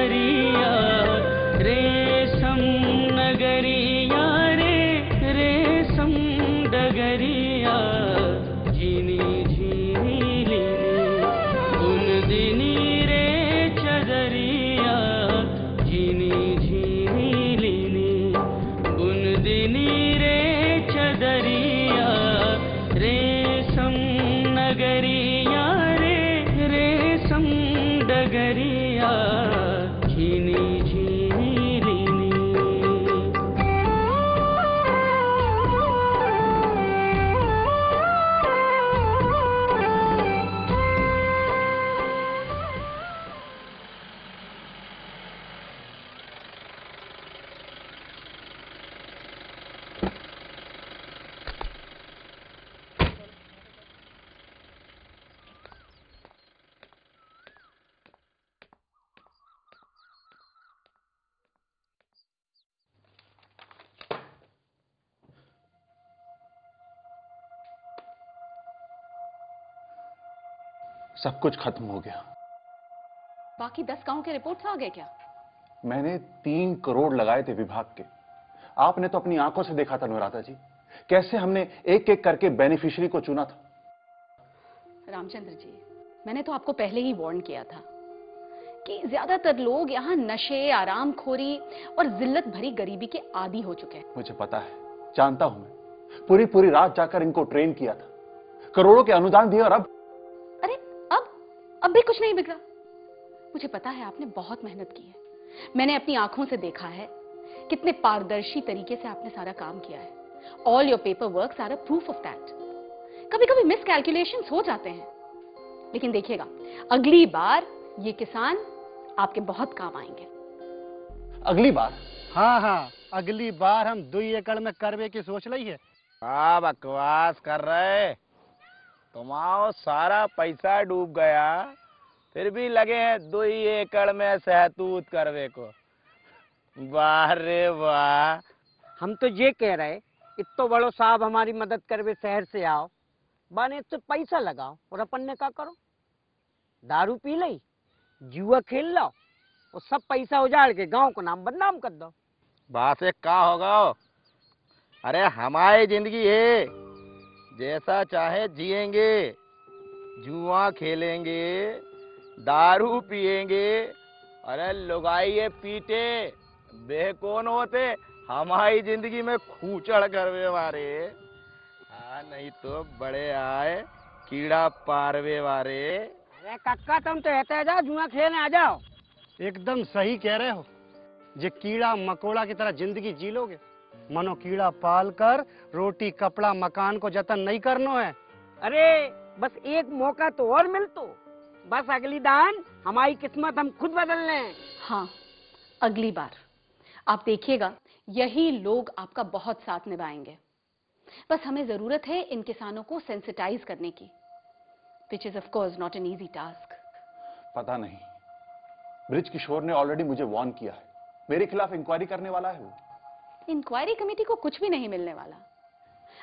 डगरिया, रेशम नगरिया रे रेशम डगरिया, झीनी झीनी लीनी बुनदिनी रे चदरिया, झीनी झीनी लीनी बुनदिनी रे चदरिया, रेशम नगरिया रे रेशम डगरिया, झीनी झीनी लीनी। सब कुछ खत्म हो गया। बाकी 10 गांव के रिपोर्ट्स आ गए क्या? मैंने 3 करोड़ लगाए थे विभाग के। आपने तो अपनी आंखों से देखा था अनुराधा जी, कैसे हमने एक एक करके बेनिफिशियरी को चुना था। रामचंद्र जी, मैंने तो आपको पहले ही वार्न किया था कि ज्यादातर लोग यहाँ नशे, आरामखोरी और जिल्लत भरी गरीबी के आदी हो चुके हैं। मैं मुझे पता है, जानता हूं। मैं पूरी पूरी रात जाकर इनको ट्रेन किया था, करोड़ों के अनुदान दिए, और अब भी कुछ नहीं बिगड़ा। मुझे पता है आपने बहुत मेहनत की है। मैंने अपनी आंखों से देखा है कितने पारदर्शी तरीके से आपने सारा काम किया है। All your paper works are a proof of that. कभी कभी मिस कैलकुलेशंस हो जाते हैं, लेकिन देखिएगा अगली बार ये किसान आपके बहुत काम आएंगे। अगली बार? हाँ, अगली बार हम 2 एकड़ में करवे की सोच रही है। क्या बकवास कर रहे, तुम्हारा सारा पैसा डूब गया, फिर भी लगे हैं 2 एकड़ में सहतूत करवे को। वाह रे वाह। हम तो ये कह रहे, इतो बड़ो साहब हमारी मदद करवे शहर से आओ, बाने तो पैसा लगाओ और अपन ने क्या करो, दारू पी ली, जुआ खेल लो और सब पैसा उजाड़ के गांव को नाम बदनाम कर दो। बात से क्या होगा? अरे हमारी जिंदगी है, जैसा चाहे जिएंगे, जुआ खेलेंगे, दारू पिएंगे, अरे लुगाइए पीटे, बे कौन होते, हमारी जिंदगी में खूचड़ करवे वारे। नहीं तो बड़े आए कीड़ा पारवे वारे। अरे कक्का तुम तो कहते जाओ जुआ खेलने आ जाओ। एकदम सही कह रहे हो। जे कीड़ा मकोड़ा की तरह जिंदगी जी लोगे, मनो कीड़ा पाल कर रोटी कपड़ा मकान को जतन नहीं करनो है। अरे बस एक मौका तो और मिल, तो बस अगली दान हमारी किस्मत हम खुद बदल लें। हाँ, अगली बार आप देखिएगा यही लोग आपका बहुत साथ निभाएंगे। बस हमें जरूरत है इन किसानों को सेंसिटाइज करने की, which is of course not an easy task। पता नहीं, ब्रिज किशोर ने ऑलरेडी मुझे वार्न किया है, मेरे खिलाफ इंक्वायरी करने वाला है वो। इंक्वायरी कमेटी को कुछ भी नहीं मिलने वाला।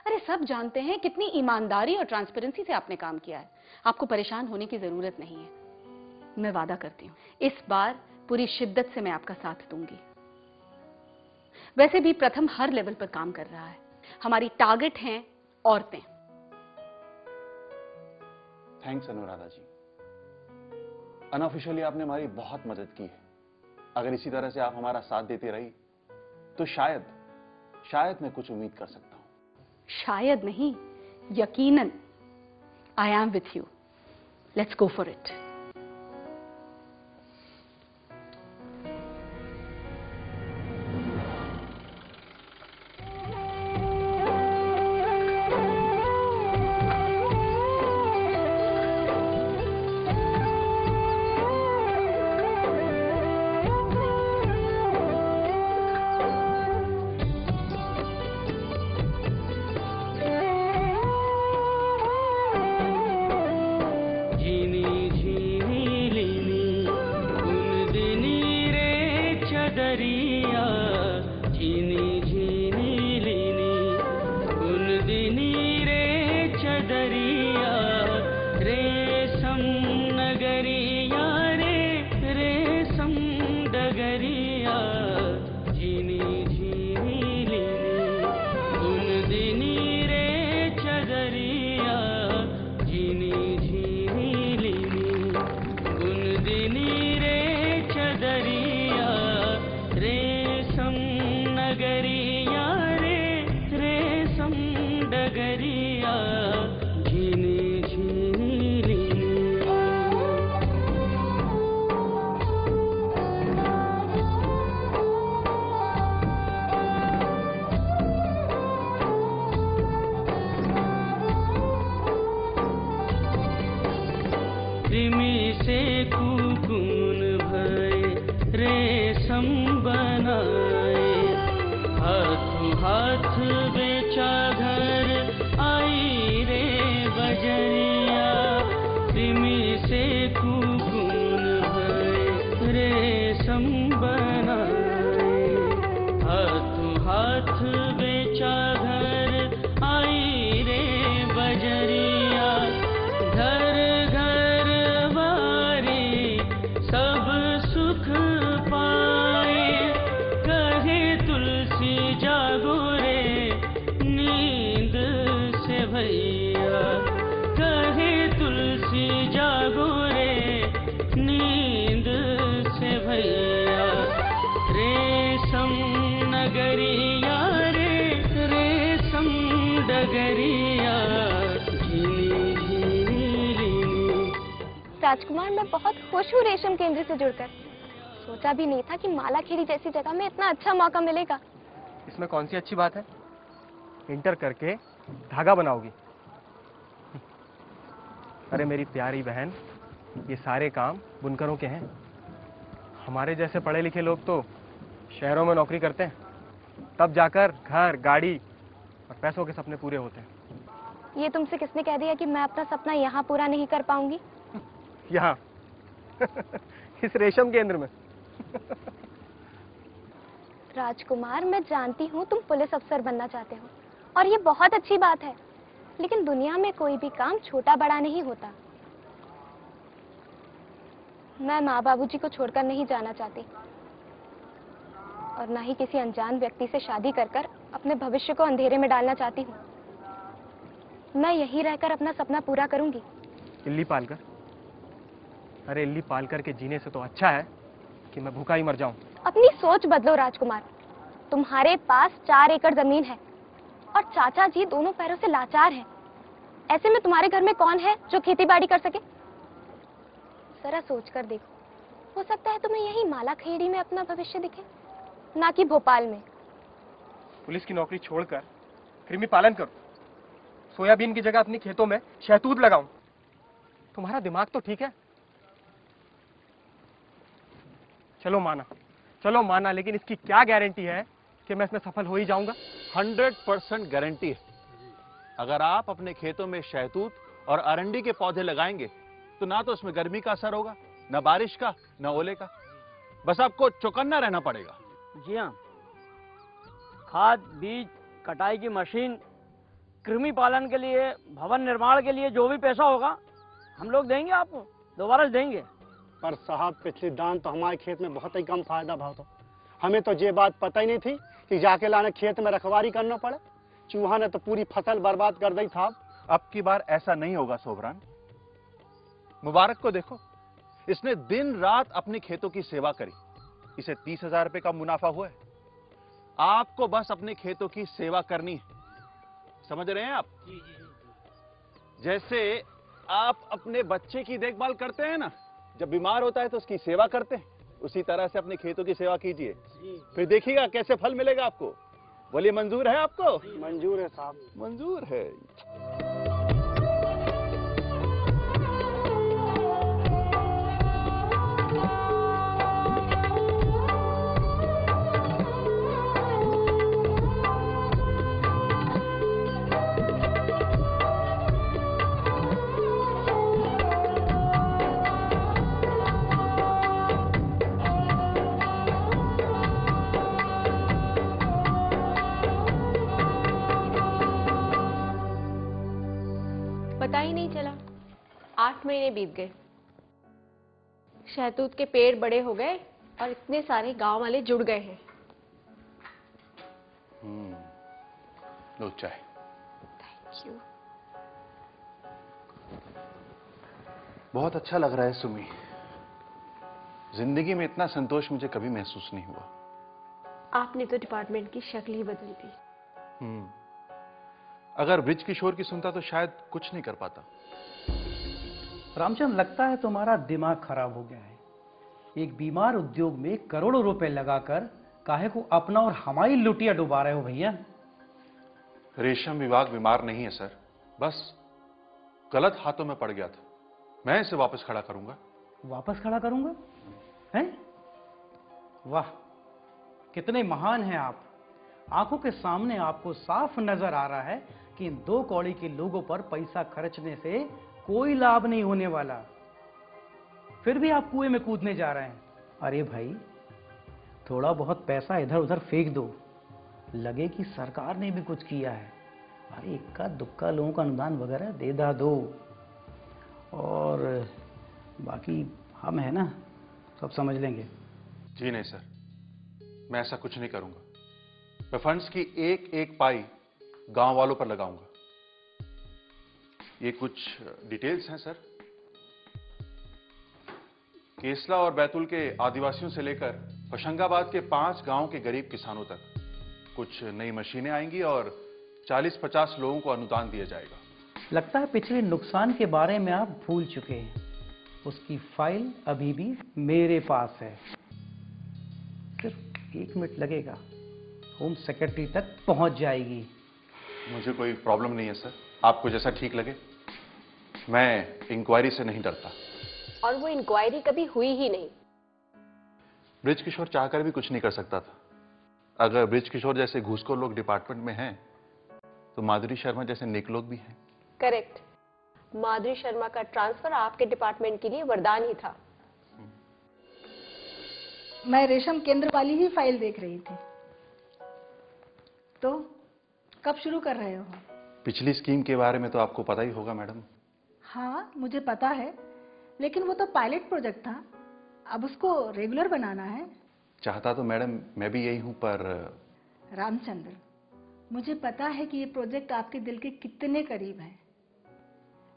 अरे सब जानते हैं कितनी ईमानदारी और ट्रांसपेरेंसी से आपने काम किया है। आपको परेशान होने की जरूरत नहीं है। मैं वादा करती हूँ इस बार पूरी शिद्दत से मैं आपका साथ दूंगी। वैसे भी प्रथम हर लेवल पर काम कर रहा है। हमारी टारगेट हैं औरतें। थैंक्स अनुराधा जी, अनऑफिशियली आपने हमारी बहुत मदद की है। अगर इसी तरह से आप हमारा साथ देती रही तो शायद मैं कुछ उम्मीद कर सकता हूं। शायद नहीं, यकीनन। I am with you. Let's go for it. झीनी झीनी रिमी से कुकुन भय रेशम बनाए। हाथों हाथ बेचा घर आई रे बजरिया, रिमी से कुकुन भय रेशम बनाए। हाथों हाथ बेचा घर आई रे बजरिया, घर घर वारी सब सुख पाए। कहे तुलसी जागो रे नींद से भैया, कहे तुलसी जागो रे नींद से भैया। रेशम नगरिया रे रेशम डगरिया, झिली झिली लीली। राजकुमार, मैं बहुत खुश हूँ रेशम केंद्र से जुड़कर। सोचा भी नहीं था कि मालाखेड़ी जैसी जगह में इतना अच्छा मौका मिलेगा। इसमें कौन सी अच्छी बात है? इंटर करके धागा बनाओगी। अरे मेरी प्यारी बहन, ये सारे काम बुनकरों के हैं। हमारे जैसे पढ़े लिखे लोग तो शहरों में नौकरी करते हैं, तब जाकर घर, गाड़ी और पैसों के सपने पूरे होते हैं। ये तुमसे किसने कह दिया कि मैं अपना सपना यहाँ पूरा नहीं कर पाऊंगी? यहाँ इस रेशम केंद्र में। राजकुमार, मैं जानती हूँ तुम पुलिस अफसर बनना चाहते हो और ये बहुत अच्छी बात है, लेकिन दुनिया में कोई भी काम छोटा बड़ा नहीं होता। मैं माँ बाबूजी को छोड़कर नहीं जाना चाहती और ना ही किसी अनजान व्यक्ति से शादी कर कर अपने भविष्य को अंधेरे में डालना चाहती हूँ। मैं यहीं रहकर अपना सपना पूरा करूंगी। इल्ली पालकर? अरे इल्ली पालकर के जीने से तो अच्छा है कि मैं भूखा ही मर जाऊं। अपनी सोच बदलो राजकुमार। तुम्हारे पास 4 एकड़ जमीन है और चाचा जी दोनों पैरों से लाचार हैं। ऐसे में तुम्हारे घर में कौन है जो खेती बाड़ी कर सके? जरा सोच कर देखो, हो सकता है तुम्हें यही मालाखेड़ी में अपना भविष्य दिखे, ना कि भोपाल में। पुलिस की नौकरी छोड़कर कृमि पालन करो, सोयाबीन की जगह अपनी खेतों में शहतूत लगाऊं। तुम्हारा दिमाग तो ठीक है। चलो माना, लेकिन इसकी क्या गारंटी है कि मैं इसमें सफल हो ही जाऊंगा? 100% गारंटी है। अगर आप अपने खेतों में शहतूत और अरंडी के पौधे लगाएंगे तो ना तो उसमें गर्मी का असर होगा, ना बारिश का, ना ओले का। बस आपको चौकन्ना रहना पड़ेगा। जी हाँ, खाद, बीज, कटाई की मशीन, कृमि पालन के लिए, भवन निर्माण के लिए जो भी पैसा होगा हम लोग देंगे, आपको दोबारा देंगे। पर साहब, पिछली दान तो हमारे खेत में बहुत ही कम फायदा भाव था। हमें तो ये बात पता ही नहीं थी कि जाके लाने खेत में रखवारी करना पड़े। चूहा ने तो पूरी फसल बर्बाद कर दी था। अब की बार ऐसा नहीं होगा सोबरान। मुबारक को देखो, इसने दिन रात अपने खेतों की सेवा करी, इसे 30,000 रुपए का मुनाफा हुआ है। आपको बस अपने खेतों की सेवा करनी है, समझ रहे हैं आप? जैसे आप अपने बच्चे की देखभाल करते हैं ना, जब बीमार होता है तो उसकी सेवा करते हैं, उसी तरह से अपने खेतों की सेवा कीजिए, फिर देखिएगा कैसे फल मिलेगा आपको। बोलिए, मंजूर है आपको? मंजूर है साहब, मंजूर है। पता ही नहीं चला, 8 महीने बीत गए। शहतूत के पेड़ बड़े हो गए और इतने सारे गांव वाले जुड़ गए हैं। लो चाय। Thank you. बहुत अच्छा लग रहा है सुमी। जिंदगी में इतना संतोष मुझे कभी महसूस नहीं हुआ। आपने तो डिपार्टमेंट की शक्ल ही बदल दी। अगर ब्रिज किशोर की सुनता तो शायद कुछ नहीं कर पाता। रामचंद्र, लगता है तुम्हारा दिमाग खराब हो गया है। एक बीमार उद्योग में करोड़ों रुपए लगाकर काहे को अपना और हमारी लुटिया डुबा रहे हो भैया? रेशम विभाग बीमार नहीं है सर, बस गलत हाथों में पड़ गया था। मैं इसे वापस खड़ा करूंगा। वापस खड़ा करूंगा? हैं? वाह, कितने महान हैं आप। आंखों के सामने आपको साफ नजर आ रहा है कि इन 2 कौड़ी के लोगों पर पैसा खर्चने से कोई लाभ नहीं होने वाला, फिर भी आप कुएं में कूदने जा रहे हैं। अरे भाई, थोड़ा बहुत पैसा इधर उधर फेंक दो, लगे कि सरकार ने भी कुछ किया है। अरे इक्का दुक्का लोगों का अनुदान वगैरह दे दो, और बाकी हम है ना, सब समझ लेंगे। जी नहीं सर, मैं ऐसा कुछ नहीं करूंगा। मैं फंड्स की एक एक पाई गांव वालों पर लगाऊंगा। ये कुछ डिटेल्स हैं सर। केसला और बैतूल के आदिवासियों से लेकर होशंगाबाद के 5 गांव के गरीब किसानों तक कुछ नई मशीनें आएंगी और 40-50 लोगों को अनुदान दिया जाएगा। लगता है पिछले नुकसान के बारे में आप भूल चुके हैं। उसकी फाइल अभी भी मेरे पास है। सिर्फ 1 मिनट लगेगा, होम सेक्रेटरी तक पहुंच जाएगी। मुझे कोई प्रॉब्लम नहीं है सर, आपको जैसा ठीक लगे। मैं इंक्वायरी से नहीं डरता। और वो इंक्वायरी कभी हुई ही नहीं। ब्रिज किशोर चाहकर भी कुछ नहीं कर सकता था। अगर ब्रिज किशोर जैसे घूसखोर लोग डिपार्टमेंट में हैं, तो माधुरी शर्मा जैसे नेक लोग भी हैं। करेक्ट। माधुरी शर्मा का ट्रांसफर आपके डिपार्टमेंट के लिए वरदान ही था। मैं रेशम केंद्र वाली ही फाइल देख रही थी। तो कब शुरू कर रहे हो? पिछली स्कीम के बारे में तो आपको पता ही होगा मैडम। हाँ, मुझे पता है, लेकिन वो तो पायलट प्रोजेक्ट था, अब उसको रेगुलर बनाना है। चाहता तो मैडम मैं भी यही हूं, पर रामचंद्र, मुझे पता है कि ये प्रोजेक्ट आपके दिल के कितने करीब है,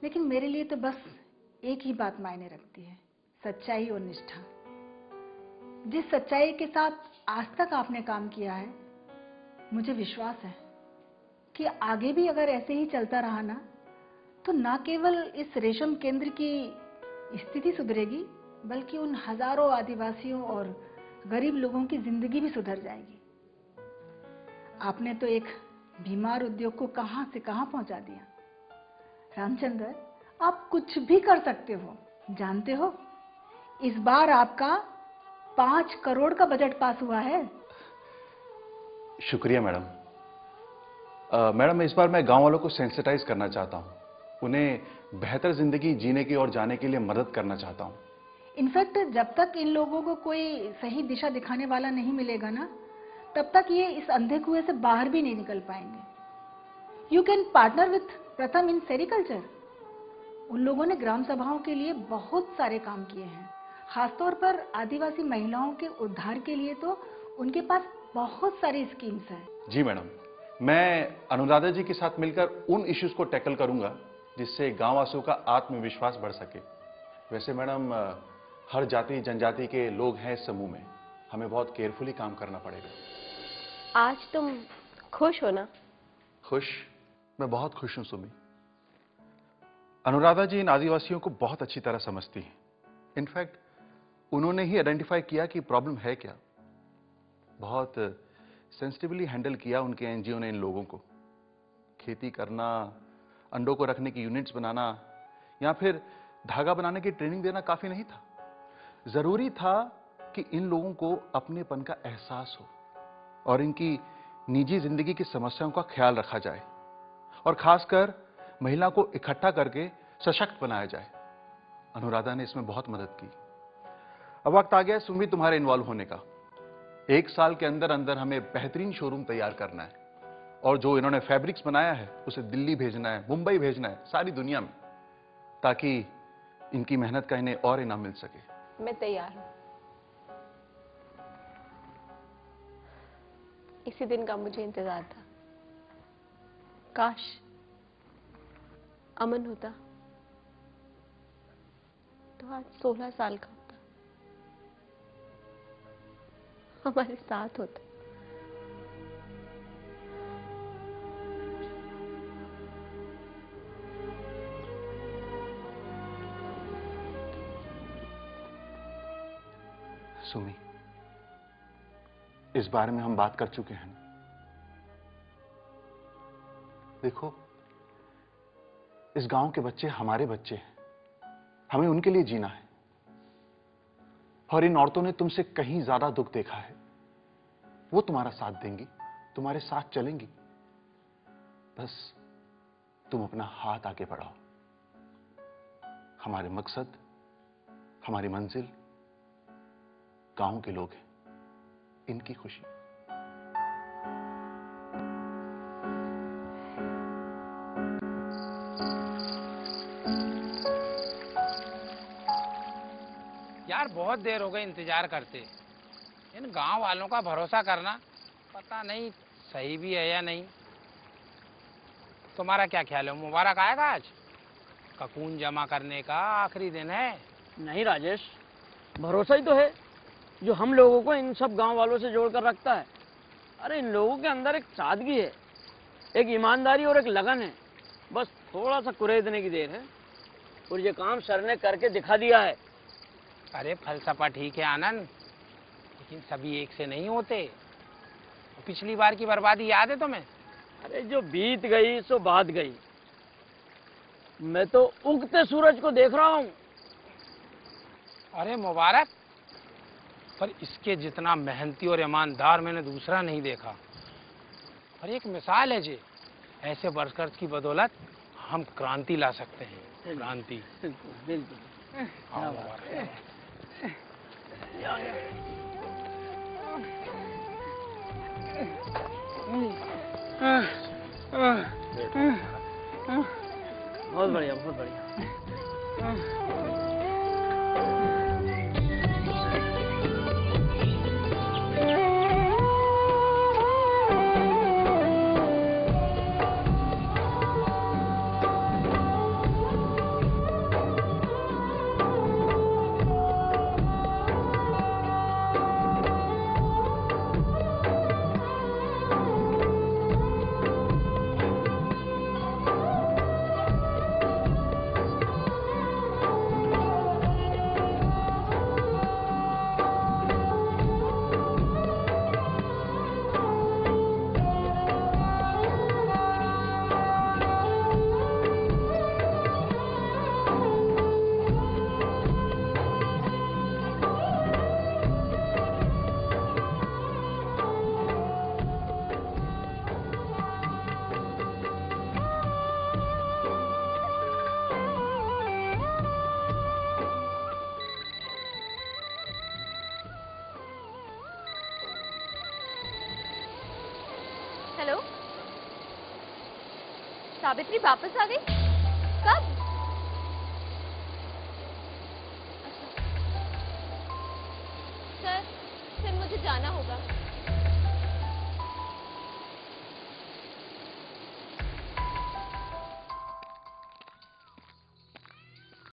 लेकिन मेरे लिए तो बस एक ही बात मायने रखती है, सच्चाई और निष्ठा। जिस सच्चाई के साथ आज तक आपने काम किया है, मुझे विश्वास है कि आगे भी अगर ऐसे ही चलता रहा ना, तो ना केवल इस रेशम केंद्र की स्थिति सुधरेगी, बल्कि उन हजारों आदिवासियों और गरीब लोगों की जिंदगी भी सुधर जाएगी। आपने तो एक बीमार उद्योग को कहां से कहां पहुंचा दिया। रामचंद्र, आप कुछ भी कर सकते हो। जानते हो, इस बार आपका 5 करोड़ का बजट पास हुआ है। शुक्रिया मैडम। मैडम, इस बार मैं गांव वालों को सेंसिटाइज करना चाहता हूं, उन्हें बेहतर जिंदगी जीने की ओर जाने के लिए मदद करना चाहता हूं। इनफैक्ट जब तक इन लोगों को कोई सही दिशा दिखाने वाला नहीं मिलेगा ना, तब तक ये इस अंधे कुएं से बाहर भी नहीं निकल पाएंगे। यू कैन पार्टनर विथ प्रथम इन सेरिकल्चर। उन लोगों ने ग्राम सभाओं के लिए बहुत सारे काम किए हैं, खासतौर पर आदिवासी महिलाओं के उद्धार के लिए तो उनके पास बहुत सारी स्कीम्स हैं। जी मैडम, मैं अनुराधा जी के साथ मिलकर उन इश्यूज को टैकल करूंगा जिससे गांव वासियों का आत्मविश्वास बढ़ सके। वैसे मैडम, हर जाति जनजाति के लोग हैं इस समूह में, हमें बहुत केयरफुली काम करना पड़ेगा। आज तुम खुश हो ना? खुश? मैं बहुत खुश हूं सुमी। अनुराधा जी इन आदिवासियों को बहुत अच्छी तरह समझती हैं। इनफैक्ट उन्होंने ही आइडेंटिफाई किया कि प्रॉब्लम है क्या। बहुत सेंसिटिवली हैंडल किया उनके एनजीओ ने इन लोगों को। खेती करना, अंडों को रखने की यूनिट्स बनाना या फिर धागा बनाने की ट्रेनिंग देना काफी नहीं था। जरूरी था कि इन लोगों को अपनेपन का एहसास हो और इनकी निजी जिंदगी की समस्याओं का ख्याल रखा जाए, और खासकर महिला को इकट्ठा करके सशक्त बनाया जाए। अनुराधा ने इसमें बहुत मदद की। अब वक्त आ गया सुमी तुम्हारे इन्वॉल्व होने का। 1 साल के अंदर अंदर हमें बेहतरीन शोरूम तैयार करना है, और जो इन्होंने फैब्रिक्स बनाया है उसे दिल्ली भेजना है, मुंबई भेजना है, सारी दुनिया में, ताकि इनकी मेहनत का इन्हें और इनाम मिल सके। मैं तैयार हूं। इसी दिन का मुझे इंतजार था। काश अमन होता तो आज 16 साल का होता, हमारे साथ होता। सुमी, इस बारे में हम बात कर चुके हैं। देखो, इस गांव के बच्चे हमारे बच्चे हैं, हमें उनके लिए जीना है। और इन औरतों ने तुमसे कहीं ज्यादा दुख देखा है। वो तुम्हारा साथ देंगी, तुम्हारे साथ चलेंगी। बस तुम अपना हाथ आगे बढ़ाओ। हमारे मकसद, हमारी मंजिल गांव के लोग हैं, इनकी खुशी। यार बहुत देर हो गई इंतजार करते। इन गांव वालों का भरोसा करना पता नहीं सही भी है या नहीं। तुम्हारा क्या ख्याल है, मुबारक आएगा आज? ककून जमा करने का आखिरी दिन है। नहीं राजेश, भरोसा ही तो है जो हम लोगों को इन सब गांव वालों से जोड़कर रखता है। अरे इन लोगों के अंदर एक सादगी है, एक ईमानदारी और एक लगन है। बस थोड़ा सा कुरेदने की देर है और ये काम सर ने करके दिखा दिया है। अरे फलसफा ठीक है आनंद, लेकिन सभी एक से नहीं होते। पिछली बार की बर्बादी याद है तुम्हें? अरे जो बीत गई सो बात गई। मैं तो उगते सूरज को देख रहा हूँ। अरे मुबारक, पर इसके जितना मेहनती और ईमानदार मैंने दूसरा नहीं देखा। और एक मिसाल है जी, ऐसे वर्कर्स की बदौलत हम क्रांति ला सकते हैं। क्रांति। बिल्कुल। हाँ मुबारक। बहुत बढ़िया, बहुत बढ़िया। हेलो, सावित्री वापस आ गई? कब? सर मुझे जाना होगा।